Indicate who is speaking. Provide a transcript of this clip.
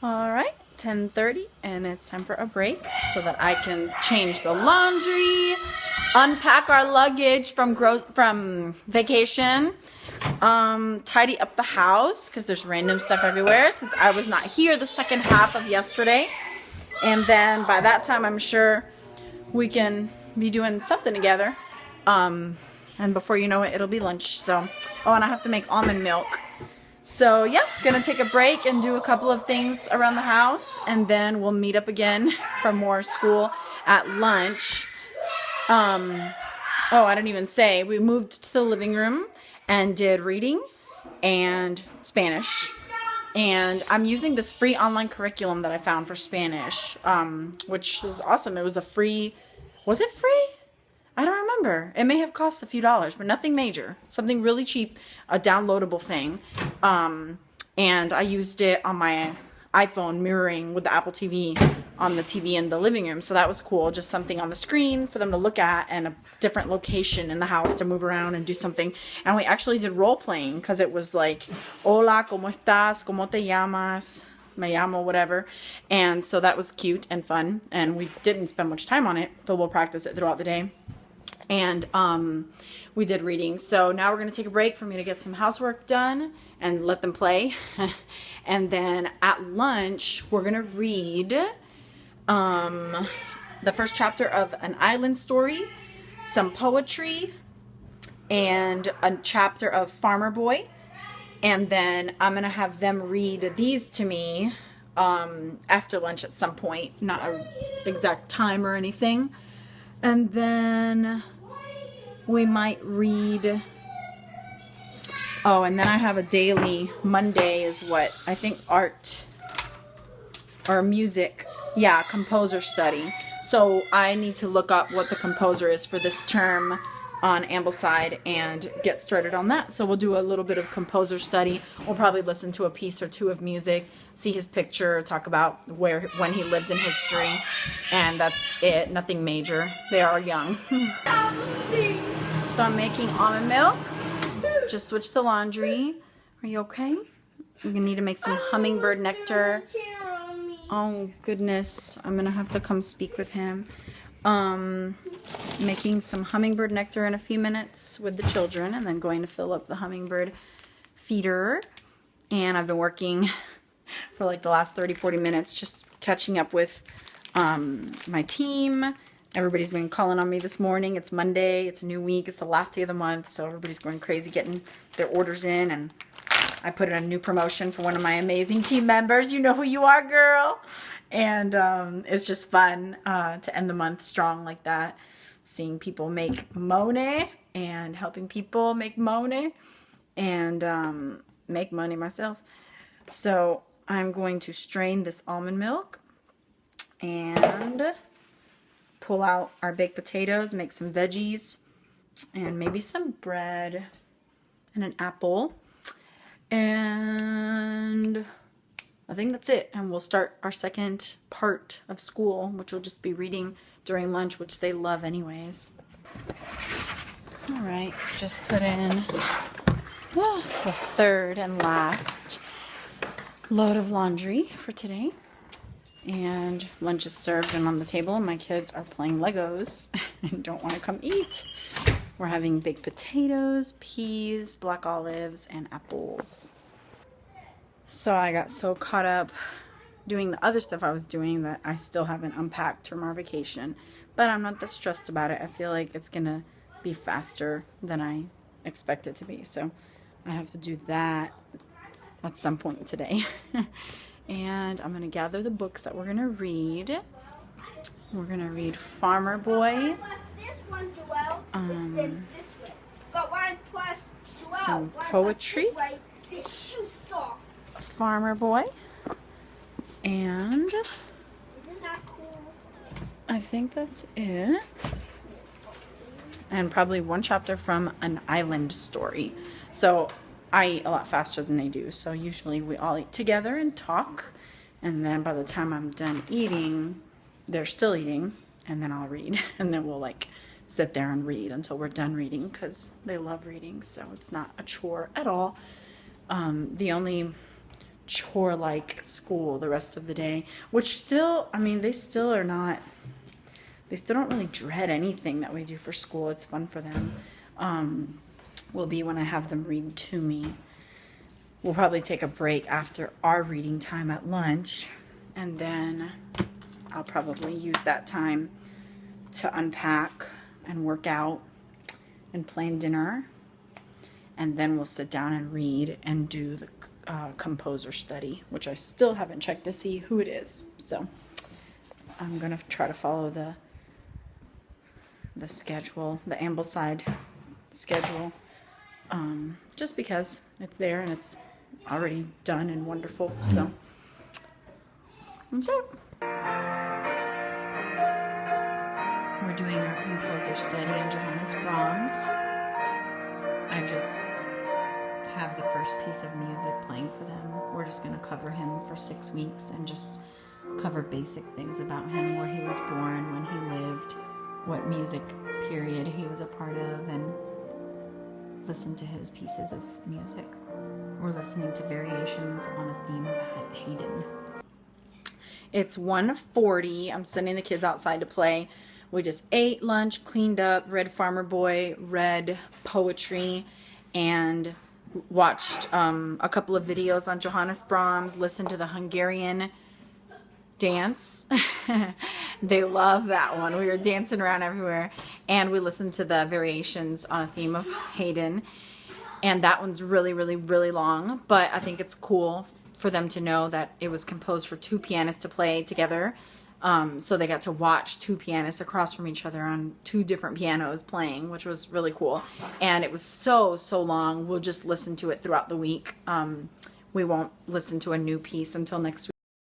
Speaker 1: All right, 10:30, and it's time for a break so that I can change the laundry, unpack our luggage from vacation, tidy up the house because there's random stuff everywhere since I was not here the second half of yesterday. And then by that time, I'm sure we can be doing something together. And before you know it, it'll be lunch. So, oh, and I have to make almond milk. So, yeah, gonna take a break and do a couple of things around the house, and then we'll meet up again for more school at lunch. Oh, I didn't even say, we moved to the living room and did reading and Spanish. And I'm using this free online curriculum that I found for Spanish, which is awesome. It was a free, was it free? I don't remember. It may have cost a few dollars, but nothing major. Something really cheap, a downloadable thing. And I used it on my iPhone mirroring with the Apple TV on the TV in the living room. So that was cool. Just something on the screen for them to look at and a different location in the house to move around and do something. And we actually did role playing because it was like, hola, ¿cómo estás? ¿Cómo te llamas? Me llamo, whatever. And so that was cute and fun. And we didn't spend much time on it, but we'll practice it throughout the day. And we did reading. So now we're going to take a break for me to get some housework done and let them play. And then at lunch, we're going to read the first chapter of an island story, some poetry, and a chapter of Farmer Boy. And then I'm going to have them read these to me after lunch at some point. Not an exact time or anything. And then we might read, oh, and then I have a daily, Monday is what, I think art or music, yeah, composer study. So I need to look up what the composer is for this term on Ambleside and get started on that. So we'll do a little bit of composer study. We'll probably listen to a piece or two of music, see his picture, talk about when he lived in history, and that's it. Nothing major. They are young. So I'm making almond milk. Just switch the laundry. Are you okay? We're gonna need to make some hummingbird nectar. Oh goodness, I'm gonna have to come speak with him. Making some hummingbird nectar in a few minutes with the children, and then going to fill up the hummingbird feeder. And I've been working for like the last 30-40 minutes just catching up with my team. Everybody's been calling on me this morning. It's Monday, it's a new week, it's the last day of the month, so everybody's going crazy getting their orders in. And I put in a new promotion for one of my amazing team members. You know who you are, girl. And it's just fun to end the month strong like that. Seeing people make money and helping people make money and make money myself. So I'm going to strain this almond milk and pull out our baked potatoes, make some veggies, and maybe some bread and an apple. And I think that's it. And we'll start our second part of school, which will just be reading during lunch, which they love anyways. All right, just put in the third and last load of laundry for today. And lunch is served and on the table, and my kids are playing Legos and don't want to come eat. We're having baked potatoes, peas, black olives, and apples. So I got so caught up doing the other stuff I was doing that I still haven't unpacked from our vacation. But I'm not that stressed about it. I feel like it's going to be faster than I expect it to be. So I have to do that at some point today. And I'm going to gather the books that we're going to read. We're going to read Farmer Boy, some poetry, Farmer Boy, and I think that's it. And probably one chapter from an island story. So I eat a lot faster than they do, so usually we all eat together and talk, and then by the time I'm done eating, they're still eating, and then I'll read, and then we'll like sit there and read until we're done reading because they love reading, so it's not a chore at all. The only chore-like school the rest of the day, which still, I mean, they still don't really dread anything that we do for school. It's fun for them. Will be when I have them read to me. We'll probably take a break after our reading time at lunch, and then I'll probably use that time to unpack and work out and plan dinner, and then we'll sit down and read and do the composer study, which I still haven't checked to see who it is. So I'm gonna try to follow the schedule, the Ambleside schedule, just because it's there and it's already done and wonderful. So that's it. We're doing our composer study on Johannes Brahms. I just have the first piece of music playing for them. We're just going to cover him for 6 weeks and just cover basic things about him, where he was born, when he lived, what music period he was a part of, and listen to his pieces of music. We're listening to variations on a theme of Haydn. It's 1:40. I'm sending the kids outside to play. We just ate lunch, cleaned up, read Farmer Boy, read poetry, and watched a couple of videos on Johannes Brahms, listened to the Hungarian dance. They love that one. We were dancing around everywhere. And we listened to the variations on a theme of Haydn. And that one's really, really, really long. But I think it's cool for them to know that it was composed for 2 pianists to play together. So they got to watch 2 pianists across from each other on 2 different pianos playing, which was really cool. And it was so, so long. We'll just listen to it throughout the week. We won't listen to a new piece until next week.